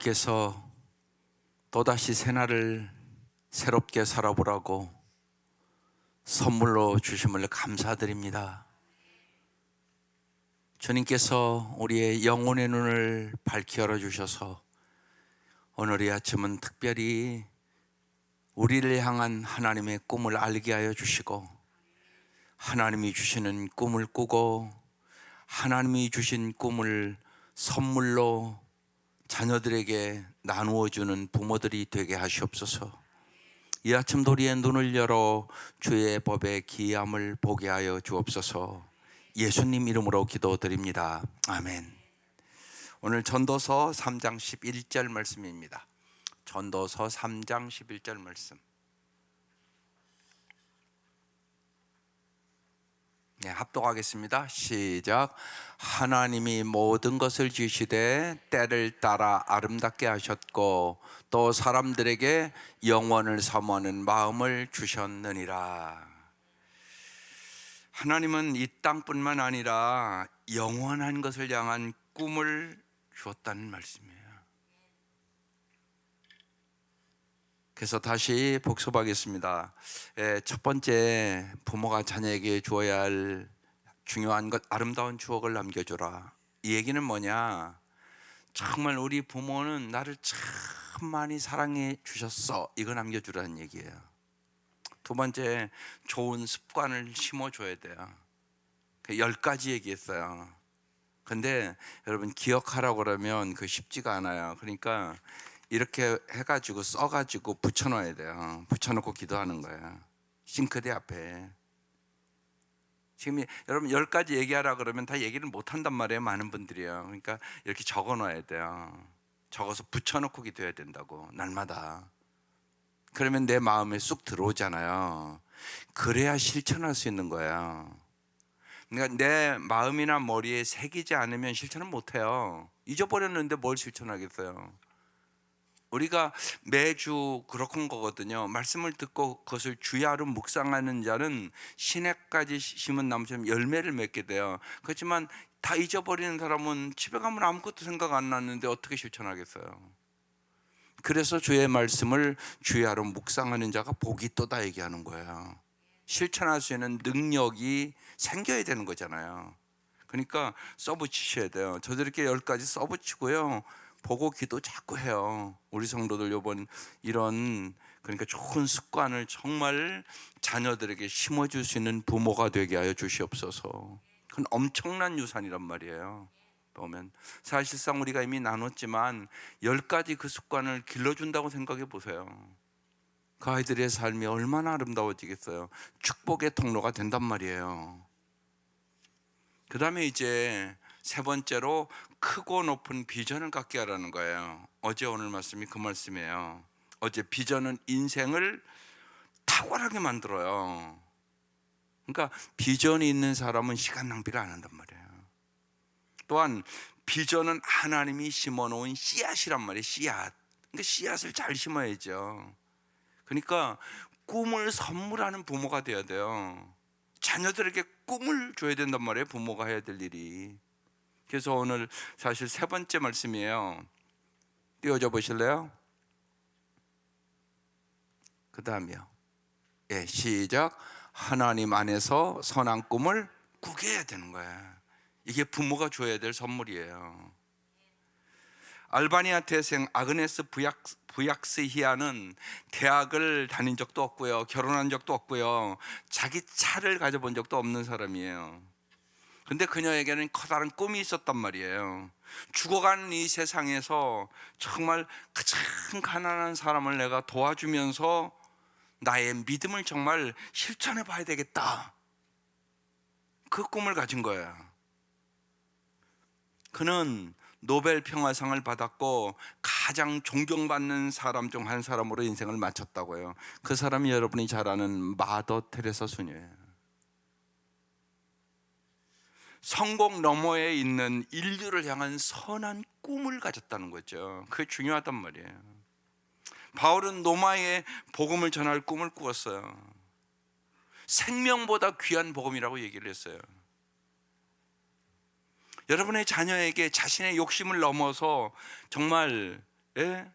께서 또다시 새날을 새롭게 살아보라고 선물로 주심을 감사드립니다. 주님께서 우리의 영혼의 눈을 밝히 열어주셔서 오늘 이 아침은 특별히 우리를 향한 하나님의 꿈을 알게 하여 주시고, 하나님이 주시는 꿈을 꾸고 하나님이 주신 꿈을 선물로 자녀들에게 나누어 주는 부모들이 되게 하시옵소서. 이 아침도 우리의 눈을 열어 주의 법의 기이함을 보게 하여 주옵소서. 예수님 이름으로 기도드립니다. 아멘. 오늘 전도서 3장 11절 말씀입니다. 전도서 3장 11절 말씀. 네, 합독하겠습니다. 시작. 하나님이 모든 것을 지으시되 때를 따라 아름답게 하셨고 또 사람들에게 영원을 사모하는 마음을 주셨느니라. 하나님은 이 땅뿐만 아니라 영원한 것을 향한 꿈을 주었다는 말씀이에요. 그래서 다시 복습하겠습니다. 첫 번째, 부모가 자녀에게 주어야 할 중요한 것, 아름다운 추억을 남겨주라. 이 얘기는 뭐냐? 정말 우리 부모는 나를 참 많이 사랑해 주셨어, 이거 남겨주라는 얘기예요. 두 번째, 좋은 습관을 심어줘야 돼요. 10가지 얘기했어요. 근데 여러분, 기억하라고 그러면 그 쉽지가 않아요. 그러니까 이렇게 해가지고 써가지고 붙여놔야 돼요. 붙여놓고 기도하는 거예요. 싱크대 앞에. 지금 여러분 10가지 얘기하라 그러면 다 얘기를 못 한단 말이에요. 많은 분들이요. 그러니까 이렇게 적어놔야 돼요. 적어서 붙여놓고 기도해야 된다고, 날마다. 그러면 내 마음에 쑥 들어오잖아요. 그래야 실천할 수 있는 거예요. 그러니까 내 마음이나 머리에 새기지 않으면 실천을 못 해요. 잊어버렸는데 뭘 실천하겠어요. 우리가 매주 그렇건 거거든요. 말씀을 듣고 그것을 주야로 묵상하는 자는 시냇가지 심은 나무처럼 열매를 맺게 돼요. 그렇지만 다 잊어버리는 사람은 집에 가면 아무것도 생각 안 났는데 어떻게 실천하겠어요? 그래서 주의 말씀을 주야로 묵상하는 자가 복이 있도다 얘기하는 거예요. 실천할 수 있는 능력이 생겨야 되는 거잖아요. 그러니까 써붙이셔야 돼요. 저도 이렇게 10가지 써붙이고요, 보고 기도 자꾸 해요. 우리 성도들 이번 이런, 그러니까 좋은 습관을 정말 자녀들에게 심어줄 수 있는 부모가 되게 하여 주시옵소서. 그건 엄청난 유산이란 말이에요. 보면 사실상 우리가 이미 나눴지만 10가지 그 습관을 길러준다고 생각해 보세요. 그 아이들의 삶이 얼마나 아름다워지겠어요. 축복의 통로가 된단 말이에요. 그 다음에 이제 세 번째로, 크고 높은 비전을 갖게 하라는 거예요. 어제 오늘 말씀이 그 말씀이에요. 어제 비전은 인생을 탁월하게 만들어요. 그러니까 비전이 있는 사람은 시간 낭비를 안 한단 말이에요. 또한 비전은 하나님이 심어놓은 씨앗이란 말이에요. 씨앗. 그러니까 씨앗을 잘 심어야죠. 그러니까 꿈을 선물하는 부모가 돼야 돼요. 자녀들에게 꿈을 줘야 된단 말이에요. 부모가 해야 될 일이. 그래서 오늘 사실 세 번째 말씀이에요. 띄워줘 보실래요? 그 다음이요. 예, 시작. 하나님 안에서 선한 꿈을 꾸게 해야 되는 거예요. 이게 부모가 줘야 될 선물이에요. 알바니아 태생 아그네스 부약스히아는 대학을 다닌 적도 없고요, 결혼한 적도 없고요, 자기 차를 가져본 적도 없는 사람이에요. 근데 그녀에게는 커다란 꿈이 있었단 말이에요. 죽어가는 이 세상에서 정말 가장 가난한 사람을 내가 도와주면서 나의 믿음을 정말 실천해 봐야 되겠다, 그 꿈을 가진 거예요. 그는 노벨 평화상을 받았고 가장 존경받는 사람 중 한 사람으로 인생을 마쳤다고요. 그 사람이 여러분이 잘 아는 마더 테레사 수녀예요. 성공 너머에 있는 인류를 향한 선한 꿈을 가졌다는 거죠. 그게 중요하단 말이에요. 바울은 로마에 복음을 전할 꿈을 꾸었어요. 생명보다 귀한 복음이라고 얘기를 했어요. 여러분의 자녀에게 자신의 욕심을 넘어서 정말 예?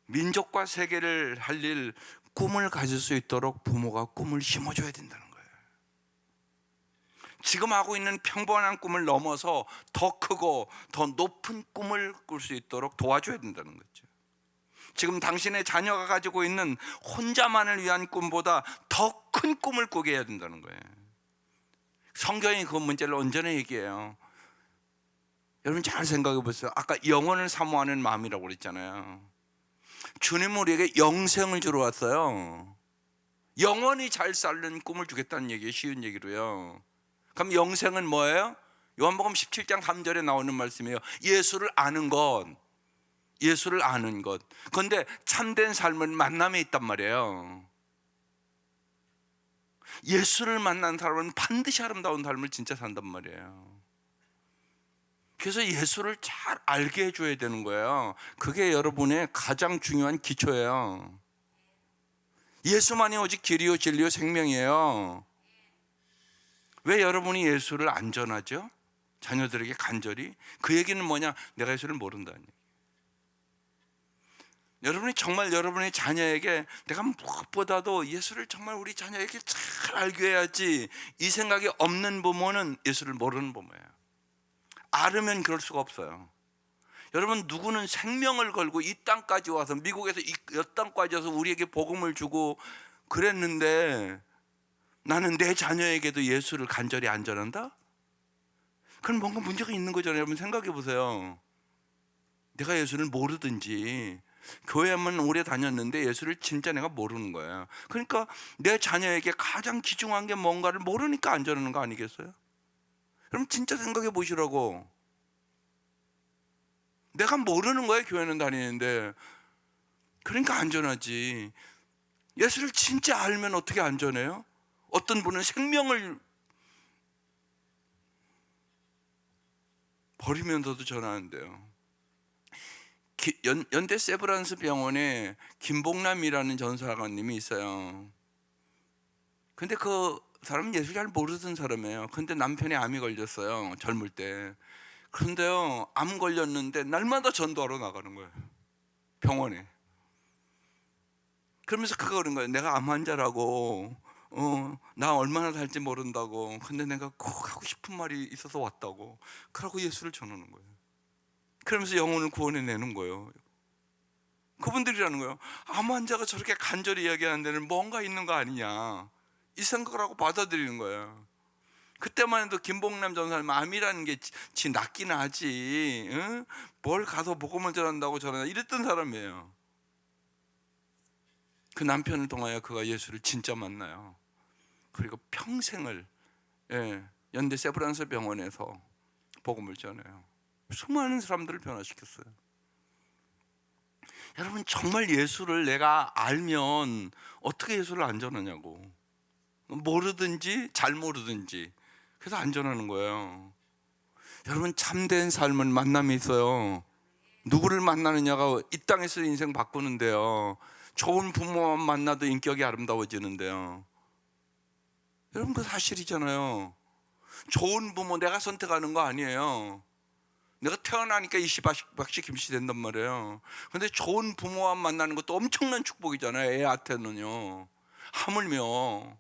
민족과 세계를 살릴 꿈을 가질 수 있도록 부모가 꿈을 심어줘야 된다는 거예요. 지금 하고 있는 평범한 꿈을 넘어서 더 크고 더 높은 꿈을 꿀 수 있도록 도와줘야 된다는 거죠. 지금 당신의 자녀가 가지고 있는 혼자만을 위한 꿈보다 더 큰 꿈을 꾸게 해야 된다는 거예요. 성경이 그 문제를 언제나 얘기해요. 여러분 잘 생각해 보세요. 아까 영원을 사모하는 마음이라고 그랬잖아요. 주님은 우리에게 영생을 주러 왔어요. 영원히 잘 살는 꿈을 주겠다는 얘기예요. 쉬운 얘기로요. 그럼 영생은 뭐예요? 요한복음 17장 3절에 나오는 말씀이에요. 예수를 아는 것. 예수를 아는 것. 그런데 참된 삶은 만남에 있단 말이에요. 예수를 만난 사람은 반드시 아름다운 삶을 진짜 산단 말이에요. 그래서 예수를 잘 알게 해줘야 되는 거예요. 그게 여러분의 가장 중요한 기초예요. 예수만이 오직 길이요 진리요 생명이에요. 왜 여러분이 예수를 안 전하죠? 자녀들에게 간절히. 그 얘기는 뭐냐? 내가 예수를 모른다는 얘기. 여러분이 정말 여러분의 자녀에게 내가 무엇보다도 예수를 정말 우리 자녀에게 잘 알게 해야지, 이 생각이 없는 부모는 예수를 모르는 부모예요. 알으면 그럴 수가 없어요. 여러분, 누구는 생명을 걸고 이 땅까지 와서, 미국에서 이 땅까지 와서 우리에게 복음을 주고 그랬는데 나는 내 자녀에게도 예수를 간절히 안 전한다? 그럼 뭔가 문제가 있는 거잖아요. 여러분 생각해 보세요. 내가 예수를 모르든지 교회만 오래 다녔는데 예수를 진짜 내가 모르는 거예요. 그러니까 내 자녀에게 가장 귀중한 게 뭔가를 모르니까 안 전하는 거 아니겠어요? 그럼 진짜 생각해 보시라고. 내가 모르는 거예요. 교회는 다니는데. 그러니까 안 전하지. 예수를 진짜 알면 어떻게 안 전해요? 어떤 분은 생명을 버리면서도 전하는데요. 연대 세브란스 병원에 김복남이라는 전사관님이 있어요. 근데 그 사람은 예수 잘 모르던 사람이에요. 근데 남편이 암이 걸렸어요. 젊을 때. 그런데요, 암 걸렸는데 날마다 전도하러 나가는 거예요. 병원에. 그러면서 그거 그런 거예요. 내가 암 환자라고, 나 얼마나 살지 모른다고. 근데 내가 꼭 하고 싶은 말이 있어서 왔다고. 그러고 예수를 전하는 거예요. 그러면서 영혼을 구원해내는 거예요. 그분들이라는 거예요. 암 환자가 저렇게 간절히 이야기하는 데는 뭔가 있는 거 아니냐, 이 생각을 하고 받아들이는 거예요. 그때만 해도 김복남 전사님 암이라는 게 지 낫긴 하지, 응? 뭘 가서 복음을 전한다고 전하나, 이랬던 사람이에요. 그 남편을 통하여 그가 예수를 진짜 만나요. 그리고 평생을 연대 세브란스 병원에서 복음을 전해요. 수많은 사람들을 변화시켰어요. 여러분, 정말 예수를 내가 알면 어떻게 예수를 안 전하냐고. 모르든지 잘 모르든지. 그래서 안 전하는 거예요. 여러분, 참된 삶은 만남이 있어요. 누구를 만나느냐가 이 땅에서 인생 바꾸는데요. 좋은 부모만 만나도 인격이 아름다워지는데요. 여러분, 그 사실이잖아요. 좋은 부모 내가 선택하는 거 아니에요. 내가 태어나니까 이씨박씨 김씨 된단 말이에요. 근데 좋은 부모와 만나는 것도 엄청난 축복이잖아요. 애한테는요. 하물며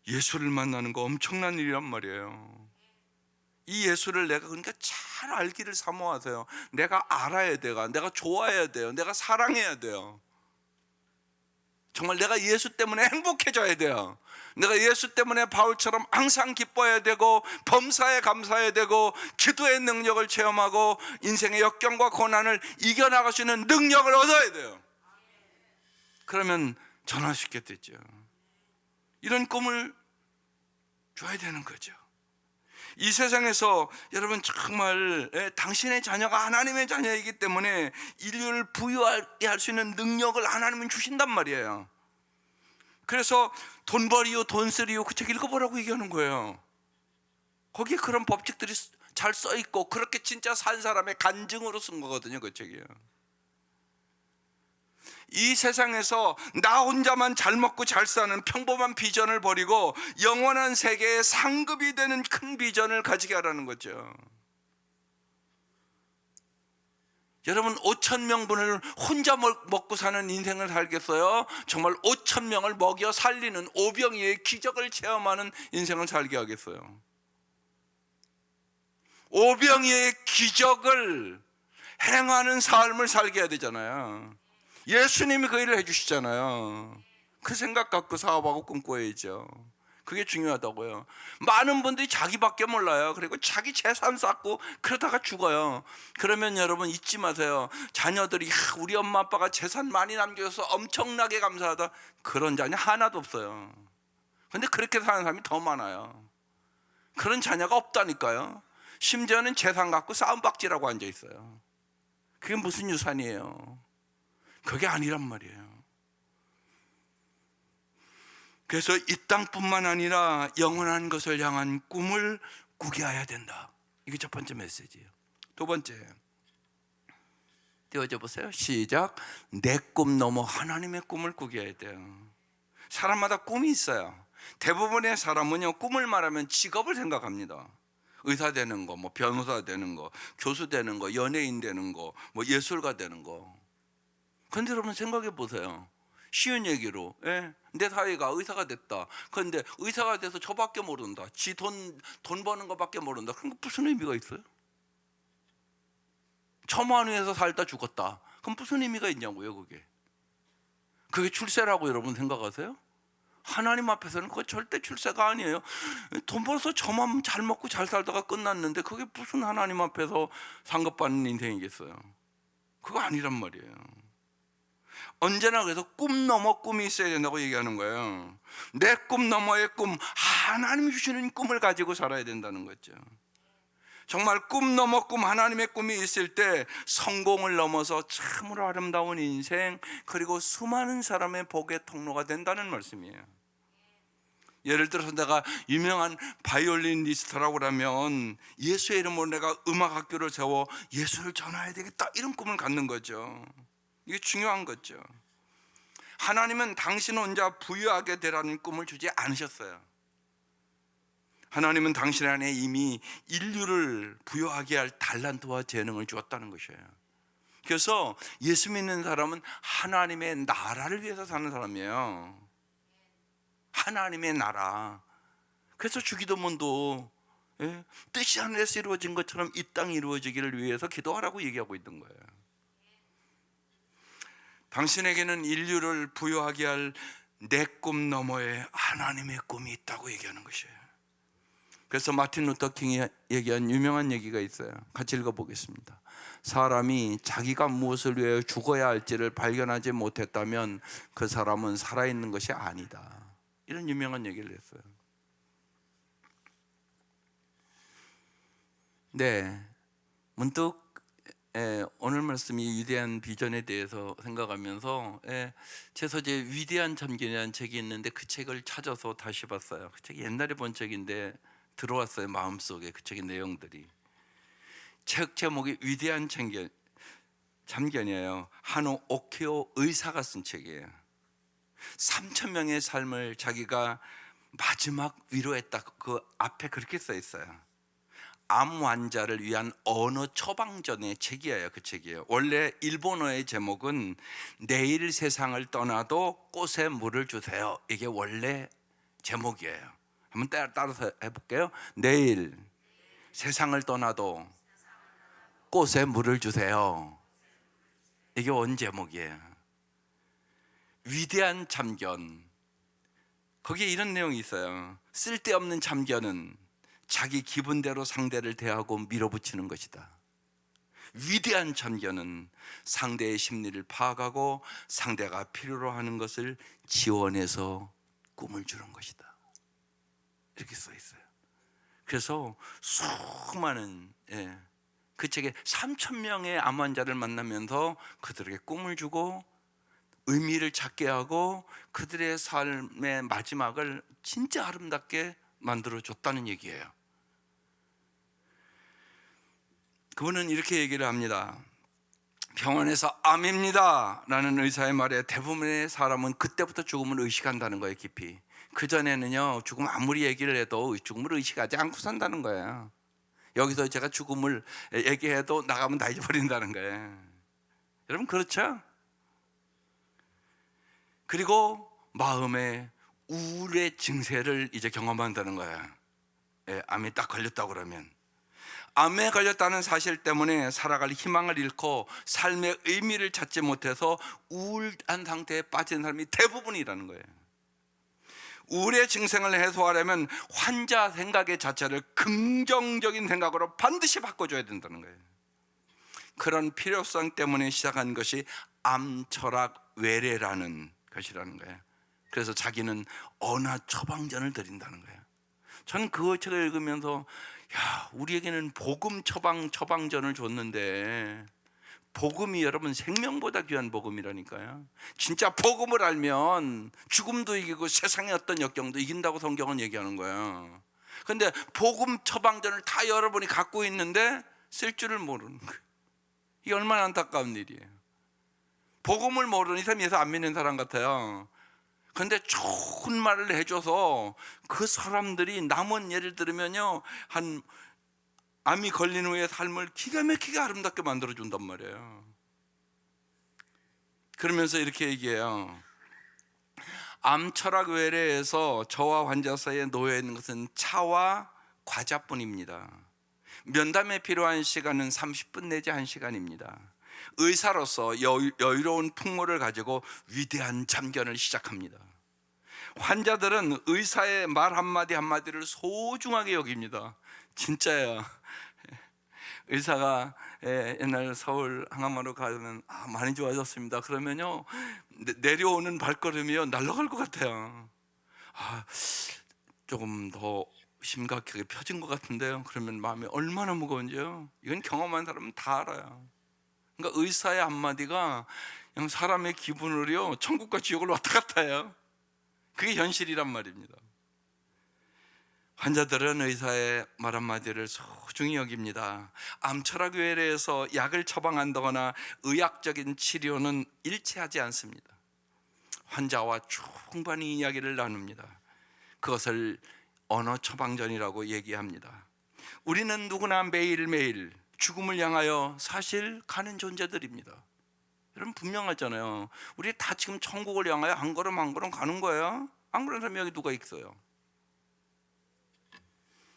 예수를 만나는 거 엄청난 일이란 말이에요. 이 예수를 내가 그러니까 잘 알기를 사모하세요. 내가 알아야 돼요. 내가 좋아해야 돼요. 내가 사랑해야 돼요. 정말 내가 예수 때문에 행복해져야 돼요. 내가 예수 때문에 바울처럼 항상 기뻐해야 되고, 범사에 감사해야 되고, 기도의 능력을 체험하고 인생의 역경과 고난을 이겨나갈 수 있는 능력을 얻어야 돼요. 그러면 전할 수 있게 되죠. 이런 꿈을 줘야 되는 거죠. 이 세상에서 여러분 정말 당신의 자녀가 하나님의 자녀이기 때문에 인류를 부유하게 할 수 있는 능력을 하나님은 주신단 말이에요. 그래서 돈벌이요 돈쓰리요 그 책 읽어보라고 얘기하는 거예요. 거기에 그런 법칙들이 잘 써있고 그렇게 진짜 산 사람의 간증으로 쓴 거거든요. 그 책이요. 이 세상에서 나 혼자만 잘 먹고 잘 사는 평범한 비전을 버리고 영원한 세계의 상급이 되는 큰 비전을 가지게 하라는 거죠. 여러분 5천 명분을 혼자 먹고 사는 인생을 살겠어요? 정말 5천 명을 먹여 살리는 오병이의 기적을 체험하는 인생을 살게 하겠어요? 오병이의 기적을 행하는 삶을 살게 해야 되잖아요. 예수님이 그 일을 해주시잖아요. 그 생각 갖고 사업하고 꿈꿔야죠. 그게 중요하다고요. 많은 분들이 자기밖에 몰라요. 그리고 자기 재산 쌓고 그러다가 죽어요. 그러면 여러분 잊지 마세요. 자녀들이 우리 엄마 아빠가 재산 많이 남겨서 엄청나게 감사하다. 그런 자녀 하나도 없어요. 근데 그렇게 사는 사람이 더 많아요. 그런 자녀가 없다니까요. 심지어는 재산 갖고 싸움박질하고 앉아 있어요. 그게 무슨 유산이에요? 그게 아니란 말이에요. 그래서 이 땅뿐만 아니라 영원한 것을 향한 꿈을 꾸게 해야 된다. 이게 첫 번째 메시지예요. 두 번째, 띄워줘 보세요. 시작. 내 꿈 넘어 하나님의 꿈을 꾸게 해야 돼요. 사람마다 꿈이 있어요. 대부분의 사람은요, 꿈을 말하면 직업을 생각합니다. 의사 되는 거, 뭐 변호사 되는 거, 교수 되는 거, 연예인 되는 거, 뭐 예술가 되는 거. 그런데 여러분 생각해 보세요. 쉬운 얘기로, 내 사위가 의사가 됐다. 그런데 의사가 돼서 저밖에 모른다. 지 돈 버는 것밖에 모른다. 그럼 무슨 의미가 있어요? 첨언 위에서 살다 죽었다. 그럼 무슨 의미가 있냐고요, 그게? 그게 출세라고 여러분 생각하세요? 하나님 앞에서는 그거 절대 출세가 아니에요. 돈 벌어서 저만 잘 먹고 잘 살다가 끝났는데 그게 무슨 하나님 앞에서 상급받는 인생이겠어요? 그거 아니란 말이에요. 언제나 그래서 꿈 넘어 꿈이 있어야 된다고 얘기하는 거예요. 내 꿈 너머의 꿈, 하나님이 주시는 꿈을 가지고 살아야 된다는 거죠. 정말 꿈 넘어 꿈, 하나님의 꿈이 있을 때 성공을 넘어서 참으로 아름다운 인생, 그리고 수많은 사람의 복의 통로가 된다는 말씀이에요. 예를 들어서 내가 유명한 바이올리니스트라고 하면 예수의 이름으로 내가 음악학교를 세워 예수를 전해야 되겠다, 이런 꿈을 갖는 거죠. 이게 중요한 거죠. 하나님은 당신 혼자 부유하게 되라는 꿈을 주지 않으셨어요. 하나님은 당신 안에 이미 인류를 부유하게 할 달란트와 재능을 주었다는 것이에요. 그래서 예수 믿는 사람은 하나님의 나라를 위해서 사는 사람이에요. 하나님의 나라. 그래서 주기도문도 뜻이 하늘에서 이루어진 것처럼 이 땅이 이루어지기를 위해서 기도하라고 얘기하고 있는 거예요. 당신에게는 인류를 부유하게 할 내 꿈 너머에 하나님의 꿈이 있다고 얘기하는 것이에요. 그래서 마틴 루터 킹이 얘기한 유명한 얘기가 있어요. 같이 읽어보겠습니다. 사람이 자기가 무엇을 위해 죽어야 할지를 발견하지 못했다면 그 사람은 살아있는 것이 아니다. 이런 유명한 얘기를 했어요. 네, 문득 오늘 말씀이 위대한 비전에 대해서 생각하면서 제 서재 위대한 참견이라는 책이 있는데 그 책을 찾아서 다시 봤어요. 그 책이 옛날에 본 책인데 들어왔어요, 마음속에. 그 책의 내용들이. 책 제목이 위대한 참견이에요. 한우 오키오 의사가 쓴 책이에요. 3천 명의 삶을 자기가 마지막 위로했다. 그 앞에 그렇게 써 있어요. 암 환자를 위한 언어 처방전의 책이에요. 그 책이에요. 원래 일본어의 제목은 내일 세상을 떠나도 꽃에 물을 주세요. 이게 원래 제목이에요. 한번 따라서 해볼게요. 내일 세상을 떠나도 꽃에 물을 주세요. 이게 원 제목이에요. 위대한 참견. 거기에 이런 내용이 있어요. 쓸데없는 참견은 자기 기분대로 상대를 대하고 밀어붙이는 것이다. 위대한 참견은 상대의 심리를 파악하고 상대가 필요로 하는 것을 지원해서 꿈을 주는 것이다. 이렇게 써 있어요. 그래서 수많은 그 책에 3천 명의 암 환자를 만나면서 그들에게 꿈을 주고 의미를 찾게 하고 그들의 삶의 마지막을 진짜 아름답게 만들어줬다는 얘기예요. 그분은 이렇게 얘기를 합니다. 병원에서 암입니다 라는 의사의 말에 대부분의 사람은 그때부터 죽음을 의식한다는 거예요. 깊이. 그전에는요, 죽음 아무리 얘기를 해도 죽음을 의식하지 않고 산다는 거예요. 여기서 제가 죽음을 얘기해도 나가면 다 잊어버린다는 거예요. 여러분 그렇죠? 그리고 마음의 우울의 증세를 이제 경험한다는 거예요. 예, 암에 딱 걸렸다고 그러면, 암에 걸렸다는 사실 때문에 살아갈 희망을 잃고 삶의 의미를 찾지 못해서 우울한 상태에 빠진 사람이 대부분이라는 거예요. 우울의 증상을 해소하려면 환자 생각의 자체를 긍정적인 생각으로 반드시 바꿔줘야 된다는 거예요. 그런 필요성 때문에 시작한 것이 암철학 외래라는 것이라는 거예요. 그래서 자기는 언어 처방전을 드린다는 거예요. 저는 그 책을 읽으면서 우리에게는 복음 처방전을 줬는데, 복음이 여러분 생명보다 귀한 복음이라니까요. 진짜 복음을 알면 죽음도 이기고 세상의 어떤 역경도 이긴다고 성경은 얘기하는 거예요. 그런데 복음 처방전을 다 여러분이 갖고 있는데 쓸 줄을 모르는 거예요. 이게 얼마나 안타까운 일이에요. 복음을 모르는 이 사람이 예수 안 믿는 사람 같아요. 그런데 좋은 말을 해줘서 그 사람들이 남은 예를 들면요, 한 암이 걸린 후에 삶을 기가 막히게 아름답게 만들어준단 말이에요. 그러면서 이렇게 얘기해요. 암철학 외래에서 저와 환자 사이에 놓여 있는 것은 차와 과자뿐입니다. 면담에 필요한 시간은 30분 내지 1시간입니다. 의사로서 여유로운 풍모를 가지고 위대한 참견을 시작합니다. 환자들은 의사의 말 한마디 한마디를 소중하게 여깁니다. 진짜예요. 의사가 옛날 서울 항암하러 가면 많이 좋아졌습니다. 그러면요, 내려오는 발걸음이요 날아갈 것 같아요. 조금 더 심각하게 펴진 것 같은데요. 그러면 마음이 얼마나 무거운지요. 이건 경험한 사람은 다 알아요. 그러니까 의사의 한마디가 그냥 사람의 기분을요 천국과 지옥을 왔다 갔다 해요. 그게 현실이란 말입니다. 환자들은 의사의 말 한마디를 소중히 여깁니다. 암철학 외래에서 약을 처방한다거나 의학적인 치료는 일치하지 않습니다. 환자와 충분히 이야기를 나눕니다. 그것을 언어 처방전이라고 얘기합니다. 우리는 누구나 매일매일 죽음을 향하여 사실 가는 존재들입니다. 여러분 분명하잖아요. 우리 다 지금 천국을 향하여 한 걸음 한 걸음 가는 거예요. 안 그런 사람이 여기 누가 있어요?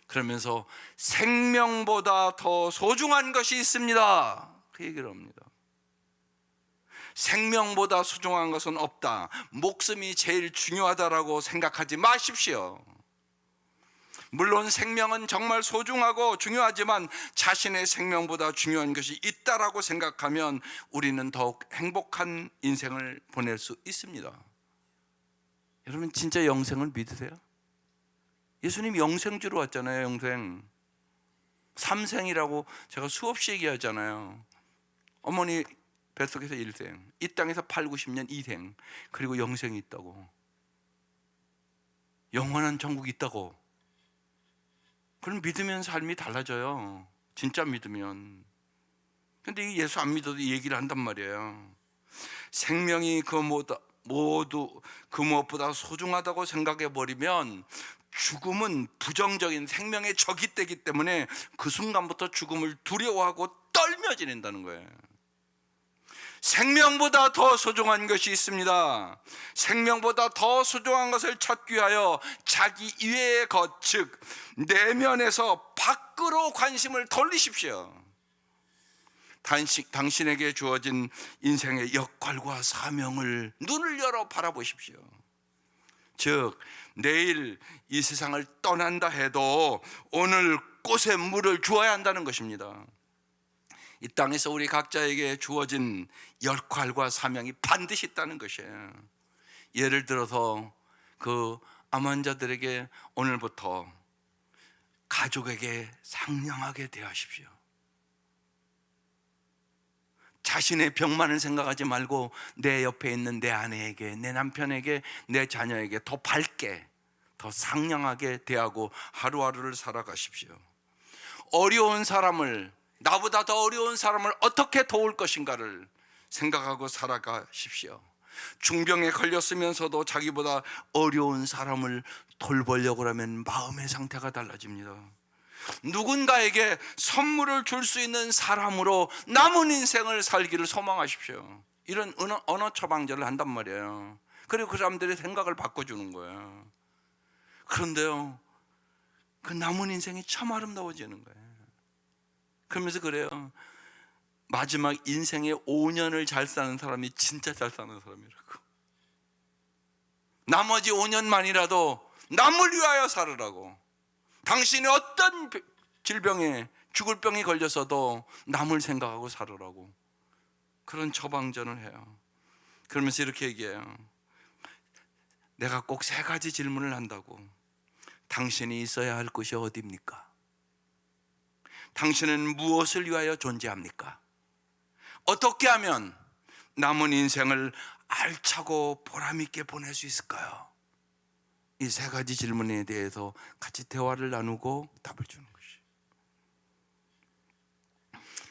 그러면서 생명보다 더 소중한 것이 있습니다, 그 얘기를 합니다. 생명보다 소중한 것은 없다. 목숨이 제일 중요하다라고 생각하지 마십시오. 물론 생명은 정말 소중하고 중요하지만 자신의 생명보다 중요한 것이 있다라고 생각하면 우리는 더욱 행복한 인생을 보낼 수 있습니다. 여러분 진짜 영생을 믿으세요? 예수님 영생주로 왔잖아요. 영생 삼생이라고 제가 수없이 얘기하잖아요. 어머니 뱃속에서 1생, 이 땅에서 8, 90년 2생, 그리고 영생이 있다고, 영원한 천국이 있다고. 그럼 믿으면 삶이 달라져요. 진짜 믿으면. 근데 이 예수 안 믿어도 이 얘기를 한단 말이에요. 생명이 모두 그 무엇보다 소중하다고 생각해 버리면 죽음은 부정적인 생명의 적이 되기 때문에 그 순간부터 죽음을 두려워하고 떨며 지낸다는 거예요. 생명보다 더 소중한 것이 있습니다. 생명보다 더 소중한 것을 찾기 위하여 자기 이외의 것, 즉 내면에서 밖으로 관심을 돌리십시오. 당신에게 주어진 인생의 역할과 사명을 눈을 열어 바라보십시오. 즉 내일 이 세상을 떠난다 해도 오늘 꽃에 물을 주어야 한다는 것입니다. 이 땅에서 우리 각자에게 주어진 역할과 사명이 반드시 있다는 것이에요. 예를 들어서 그 암 환자들에게 오늘부터 가족에게 상냥하게 대하십시오. 자신의 병만을 생각하지 말고 내 옆에 있는 내 아내에게, 내 남편에게, 내 자녀에게 더 밝게, 더 상냥하게 대하고 하루하루를 살아가십시오. 어려운 사람을, 나보다 더 어려운 사람을 어떻게 도울 것인가를 생각하고 살아가십시오. 중병에 걸렸으면서도 자기보다 어려운 사람을 돌보려고 하면 마음의 상태가 달라집니다. 누군가에게 선물을 줄 수 있는 사람으로 남은 인생을 살기를 소망하십시오. 이런 언어 처방전을 한단 말이에요. 그리고 그 사람들의 생각을 바꿔주는 거예요. 그런데요, 그 남은 인생이 참 아름다워지는 거예요. 그러면서 그래요. 마지막 인생의 5년을 잘 사는 사람이 진짜 잘 사는 사람이라고. 나머지 5년만이라도 남을 위하여 살으라고. 당신이 어떤 질병에 죽을 병이 걸려서도 남을 생각하고 살으라고. 그런 처방전을 해요. 그러면서 이렇게 얘기해요. 내가 꼭 3가지 질문을 한다고. 당신이 있어야 할 곳이 어디입니까? 당신은 무엇을 위하여 존재합니까? 어떻게 하면 남은 인생을 알차고 보람있게 보낼 수 있을까요? 이 3가지 질문에 대해서 같이 대화를 나누고 답을 주는 것이.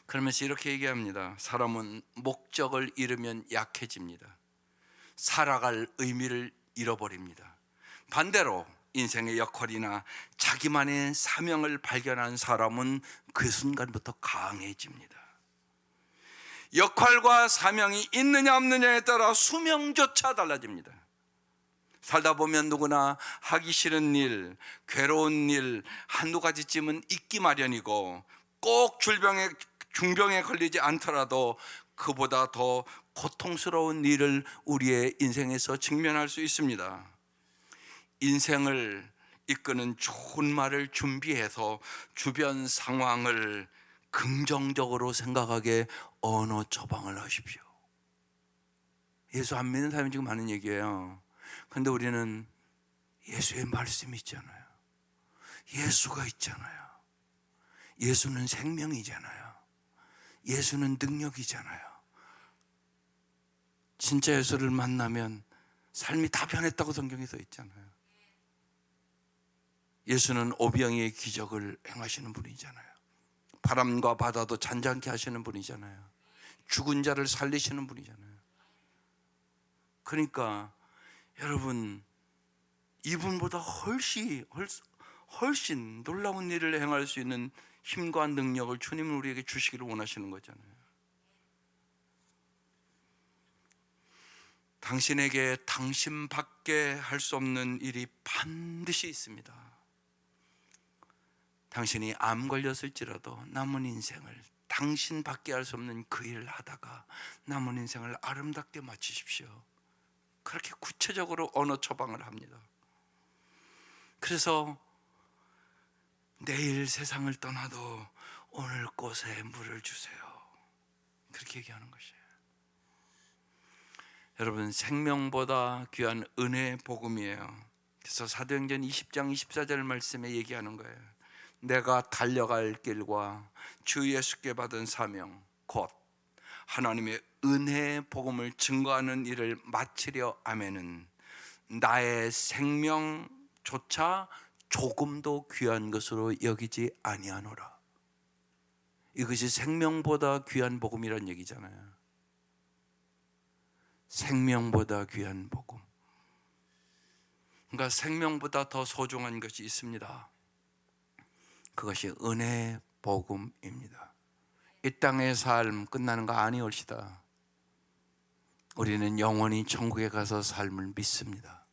그러면서 이렇게 얘기합니다. 사람은 목적을 잃으면 약해집니다. 살아갈 의미를 잃어버립니다. 반대로 인생의 역할이나 자기만의 사명을 발견한 사람은 그 순간부터 강해집니다. 역할과 사명이 있느냐 없느냐에 따라 수명조차 달라집니다. 살다 보면 누구나 하기 싫은 일, 괴로운 일 한두 가지쯤은 있기 마련이고, 꼭 중병에 걸리지 않더라도 그보다 더 고통스러운 일을 우리의 인생에서 직면할 수 있습니다. 인생을 이끄는 좋은 말을 준비해서 주변 상황을 긍정적으로 생각하게 언어 처방을 하십시오. 예수 안 믿는 사람이 지금 하는 얘기예요. 그런데 우리는 예수의 말씀이 있잖아요. 예수가 있잖아요. 예수는 생명이잖아요. 예수는 능력이잖아요. 진짜 예수를 만나면 삶이 다 변했다고 성경에 써 있잖아요. 예수는 오병이의 기적을 행하시는 분이잖아요. 바람과 바다도 잔잔케 하시는 분이잖아요. 죽은 자를 살리시는 분이잖아요. 그러니까 여러분, 이분보다 훨씬 놀라운 일을 행할 수 있는 힘과 능력을 주님은 우리에게 주시기를 원하시는 거잖아요. 당신에게 당신밖에 할 수 없는 일이 반드시 있습니다. 당신이 암 걸렸을지라도 남은 인생을 당신밖에 할 수 없는 그 일을 하다가 남은 인생을 아름답게 마치십시오. 그렇게 구체적으로 언어 처방을 합니다. 그래서 내일 세상을 떠나도 오늘 꽃에 물을 주세요. 그렇게 얘기하는 것이에요. 여러분, 생명보다 귀한 은혜의 복음이에요. 그래서 사도행전 20장 24절 말씀에 얘기하는 거예요. 내가 달려갈 길과 주 예수께 받은 사명, 곧 하나님의 은혜의 복음을 증거하는 일을 마치려 하면은 나의 생명조차 조금도 귀한 것으로 여기지 아니하노라. 이것이 생명보다 귀한 복음이란 얘기잖아요. 생명보다 귀한 복음. 그러니까 생명보다 더 소중한 것이 있습니다. 그것이 은혜의 복음입니다. 이 땅의 삶 끝나는 거 아니올시다. 우리는 영원히 천국에 가서 삶을 믿습니다.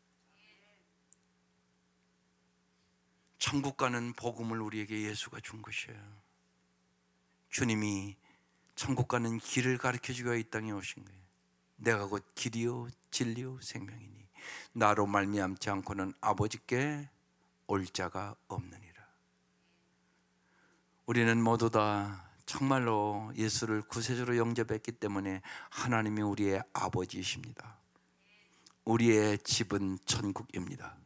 천국 가는 복음을 우리에게 예수가 준 것이에요. 주님이 천국 가는 길을 가르쳐주기 위해 이 땅에 오신 거예요. 내가 곧 길이요 진리요 생명이니 나로 말미암지 않고는 아버지께 올 자가 없느니라. 우리는 모두 다 정말로 예수를 구세주로 영접했기 때문에 하나님이 우리의 아버지이십니다. 우리의 집은 천국입니다.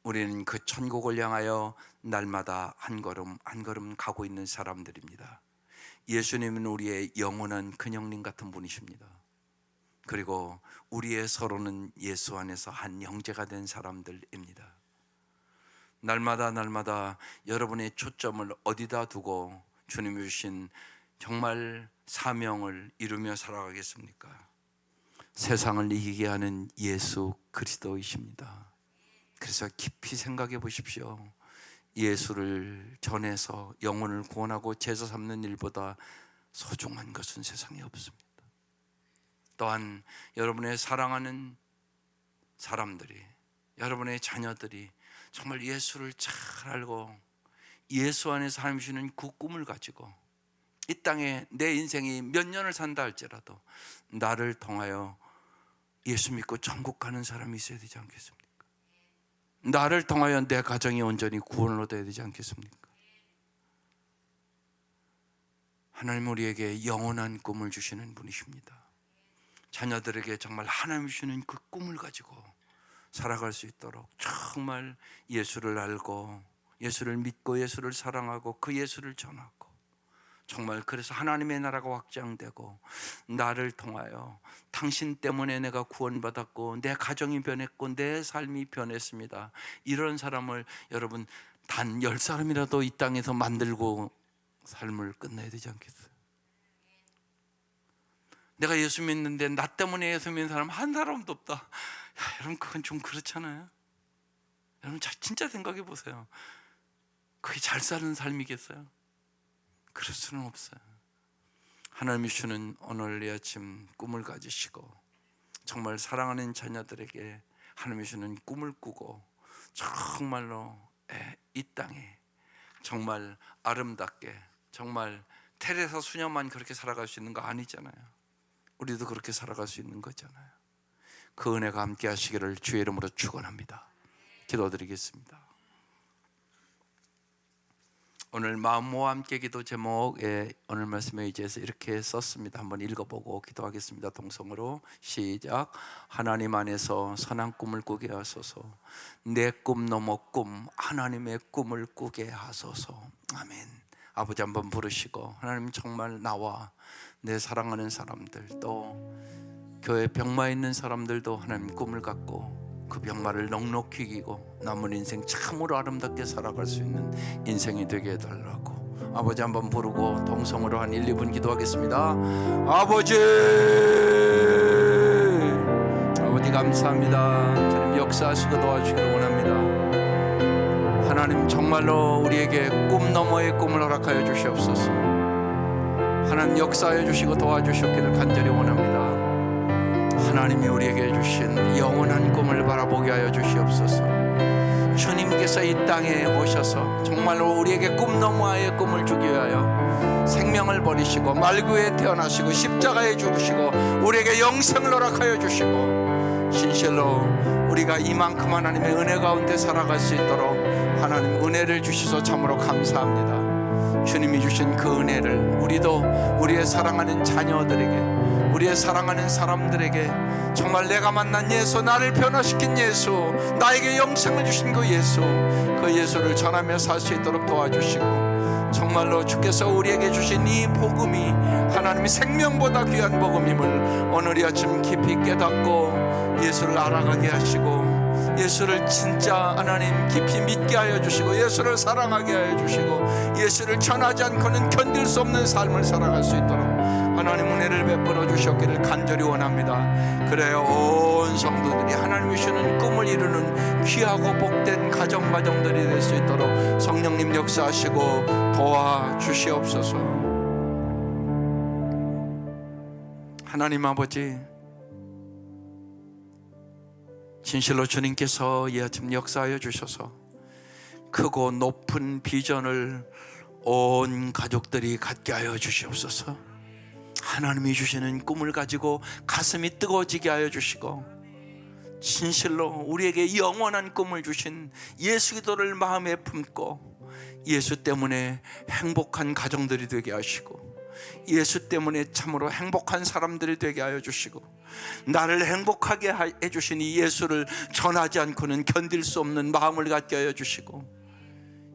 우리는 그 천국을 향하여 날마다 한 걸음 한 걸음 가고 있는 사람들입니다. 예수님은 우리의 영원한 큰형님 같은 분이십니다. 그리고 우리의 서로는 예수 안에서 한 형제가 된 사람들입니다. 날마다 여러분의 초점을 어디다 두고 주님이 주신 정말 사명을 이루며 살아가겠습니까? 세상을 이기게 하는 예수 그리스도이십니다. 그래서 깊이 생각해 보십시오. 예수를 전해서 영혼을 구원하고 제사 삼는 일보다 소중한 것은 세상에 없습니다. 또한 여러분의 사랑하는 사람들이, 여러분의 자녀들이 정말 예수를 잘 알고 예수 안에서 하나님 주시는 그 꿈을 가지고 이 땅에 내 인생이 몇 년을 산다 할지라도 나를 통하여 예수 믿고 천국 가는 사람이 있어야 되지 않겠습니까? 나를 통하여 내 가정이 온전히 구원을 얻어야 되지 않겠습니까? 하나님 우리에게 영원한 꿈을 주시는 분이십니다. 자녀들에게 정말 하나님 주시는 그 꿈을 가지고 살아갈 수 있도록 정말 예수를 알고 예수를 믿고 예수를 사랑하고 그 예수를 전하고 정말 그래서 하나님의 나라가 확장되고 나를 통하여 당신 때문에 내가 구원받았고 내 가정이 변했고 내 삶이 변했습니다. 이런 사람을 여러분 단 10사람이라도 이 땅에서 만들고 삶을 끝내야 되지 않겠어요? 내가 예수 믿는데 나 때문에 예수 믿는 사람 한 사람도 없다. 야, 여러분 그건 좀 그렇잖아요. 여러분 진짜 생각해 보세요. 그게 잘 사는 삶이겠어요? 그럴 수는 없어요. 하나님이 주는 오늘 이 아침 꿈을 가지시고 정말 사랑하는 자녀들에게 하나님이 주는 꿈을 꾸고 정말로 이 땅에 정말 아름답게 정말 테레사 수녀만 그렇게 살아갈 수 있는 거 아니잖아요. 우리도 그렇게 살아갈 수 있는 거잖아요. 그 은혜가 함께 하시기를 주의 이름으로 축원합니다. 기도드리겠습니다. 오늘 마음모와 함께 기도 제목에 오늘 말씀에 의지해서 이렇게 썼습니다. 한번 읽어보고 기도하겠습니다. 동성으로 시작. 하나님 안에서 선한 꿈을 꾸게 하소서. 내 꿈 넘어 꿈 하나님의 꿈을 꾸게 하소서. 아멘. 아버지 한번 부르시고 하나님 정말 나와 내 사랑하는 사람들 또 교회 병마에 있는 사람들도 하나님 꿈을 갖고 그 병마를 넉넉히 이기고 남은 인생 참으로 아름답게 살아갈 수 있는 인생이 되게 해달라고 아버지 한번 부르고 동성으로 한 1, 2분 기도하겠습니다. 아버지 감사합니다. 주님 역사하시고 도와주시기를 원합니다. 하나님 정말로 우리에게 꿈 너머의 꿈을 허락하여 주시옵소서. 하나님 역사하여 주시고 도와주셨기를 간절히 원합니다. 하나님이 우리에게 주신 영원한 꿈을 바라보게 하여 주시옵소서. 주님께서 이 땅에 오셔서 정말로 우리에게 꿈 너머의 꿈을 주기 위하여 생명을 버리시고 말구에 태어나시고 십자가에 죽으시고 우리에게 영생을 허락하여 주시고 진실로 우리가 이만큼 하나님의 은혜 가운데 살아갈 수 있도록 하나님 은혜를 주셔서 참으로 감사합니다. 주님이 주신 그 은혜를 우리도 우리의 사랑하는 자녀들에게 우리의 사랑하는 사람들에게 정말 내가 만난 예수, 나를 변화시킨 예수, 나에게 영생을 주신 그 예수를 전하며 살 수 있도록 도와주시고 정말로 주께서 우리에게 주신 이 복음이 하나님의 생명보다 귀한 복음임을 오늘 이 아침 깊이 깨닫고 예수를 알아가게 하시고 예수를 진짜 하나님 깊이 믿게 하여 주시고 예수를 사랑하게 하여 주시고 예수를 전하지 않고는 견딜 수 없는 삶을 살아갈 수 있도록 하나님 은혜를 베풀어 주셨기를 간절히 원합니다. 그래요 온 성도들이 하나님이 주시는 꿈을 이루는 귀하고 복된 가정들이 될 수 있도록 성령님 역사하시고 도와주시옵소서. 하나님 아버지 진실로 주님께서 이 아침 역사하여 주셔서 크고 높은 비전을 온 가족들이 갖게 하여 주시옵소서. 하나님이 주시는 꿈을 가지고 가슴이 뜨거워지게 하여 주시고 진실로 우리에게 영원한 꿈을 주신 예수 기도를 마음에 품고 예수 때문에 행복한 가정들이 되게 하시고 예수 때문에 참으로 행복한 사람들이 되게 하여 주시고 나를 행복하게 해주신 이 예수를 전하지 않고는 견딜 수 없는 마음을 갖게 하여 주시고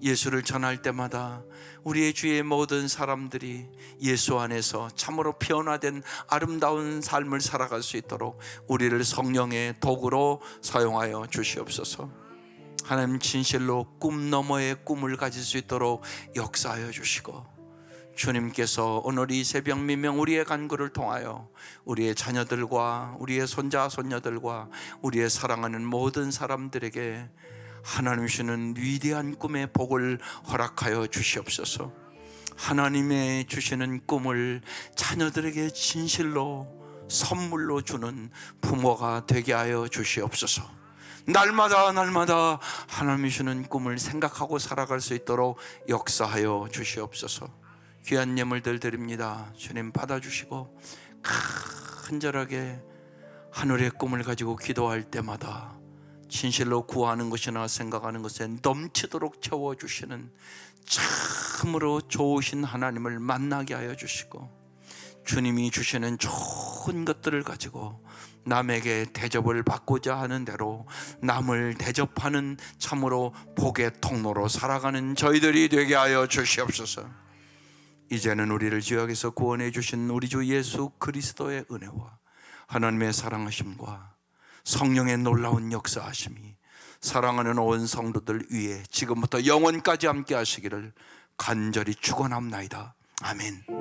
예수를 전할 때마다 우리의 주위의 모든 사람들이 예수 안에서 참으로 변화된 아름다운 삶을 살아갈 수 있도록 우리를 성령의 도구로 사용하여 주시옵소서. 하나님 진실로 꿈 너머의 꿈을 가질 수 있도록 역사하여 주시고 주님께서 오늘 이 새벽 미명 우리의 간구를 통하여 우리의 자녀들과 우리의 손자 손녀들과 우리의 사랑하는 모든 사람들에게 하나님 주시는 위대한 꿈의 복을 허락하여 주시옵소서. 하나님의 주시는 꿈을 자녀들에게 진실로 선물로 주는 부모가 되게 하여 주시옵소서. 날마다 하나님이 주는 꿈을 생각하고 살아갈 수 있도록 역사하여 주시옵소서. 귀한 예물들 드립니다. 주님 받아주시고 간절하게 하늘의 꿈을 가지고 기도할 때마다 진실로 구하는 것이나 생각하는 것에 넘치도록 채워주시는 참으로 좋으신 하나님을 만나게 하여 주시고, 주님이 주시는 좋은 것들을 가지고 남에게 대접을 받고자 하는 대로 남을 대접하는 참으로 복의 통로로 살아가는 저희들이 되게 하여 주시옵소서. 이제는 우리를 죄악에서 구원해 주신 우리 주 예수 그리스도의 은혜와 하나님의 사랑하심과 성령의 놀라운 역사하심이 사랑하는 온 성도들 위에 지금부터 영원까지 함께 하시기를 간절히 축원합나이다. 아멘.